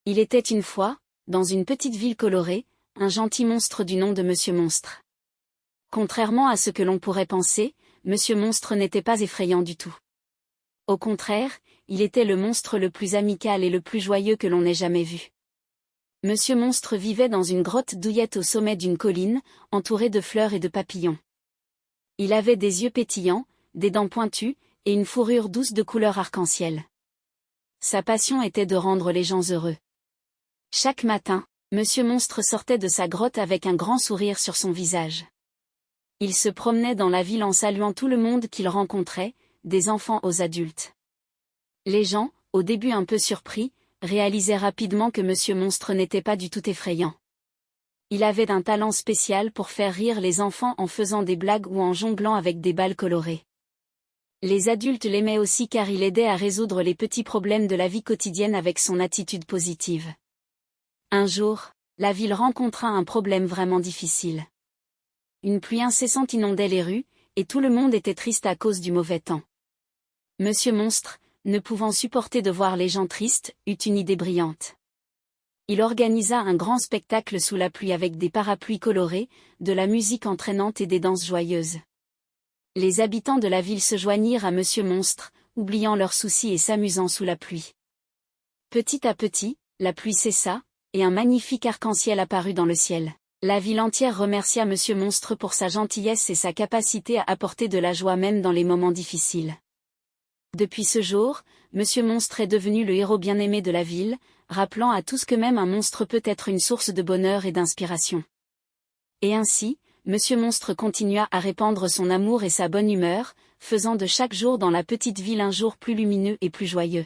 Il était une fois, dans une petite ville colorée, un gentil monstre du nom de Monsieur Monstre. Contrairement à ce que l'on pourrait penser, Monsieur Monstre n'était pas effrayant du tout. Au contraire, il était le monstre le plus amical et le plus joyeux que l'on ait jamais vu. Monsieur Monstre vivait dans une grotte douillette au sommet d'une colline, entourée de fleurs et de papillons. Il avait des yeux pétillants, des dents pointues, et une fourrure douce de couleur arc-en-ciel. Sa passion était de rendre les gens heureux. Chaque matin, Monsieur Monstre sortait de sa grotte avec un grand sourire sur son visage. Il se promenait dans la ville en saluant tout le monde qu'il rencontrait, des enfants aux adultes. Les gens, au début un peu surpris, réalisaient rapidement que Monsieur Monstre n'était pas du tout effrayant. Il avait un talent spécial pour faire rire les enfants en faisant des blagues ou en jonglant avec des balles colorées. Les adultes l'aimaient aussi car il aidait à résoudre les petits problèmes de la vie quotidienne avec son attitude positive. Un jour, la ville rencontra un problème vraiment difficile. Une pluie incessante inondait les rues, et tout le monde était triste à cause du mauvais temps. Monsieur Monstre, ne pouvant supporter de voir les gens tristes, eut une idée brillante. Il organisa un grand spectacle sous la pluie avec des parapluies colorés, de la musique entraînante et des danses joyeuses. Les habitants de la ville se joignirent à Monsieur Monstre, oubliant leurs soucis et s'amusant sous la pluie. Petit à petit, la pluie cessa, et un magnifique arc-en-ciel apparut dans le ciel. La ville entière remercia Monsieur Monstre pour sa gentillesse et sa capacité à apporter de la joie même dans les moments difficiles. Depuis ce jour, Monsieur Monstre est devenu le héros bien-aimé de la ville, rappelant à tous que même un monstre peut être une source de bonheur et d'inspiration. Et ainsi, Monsieur Monstre continua à répandre son amour et sa bonne humeur, faisant de chaque jour dans la petite ville un jour plus lumineux et plus joyeux.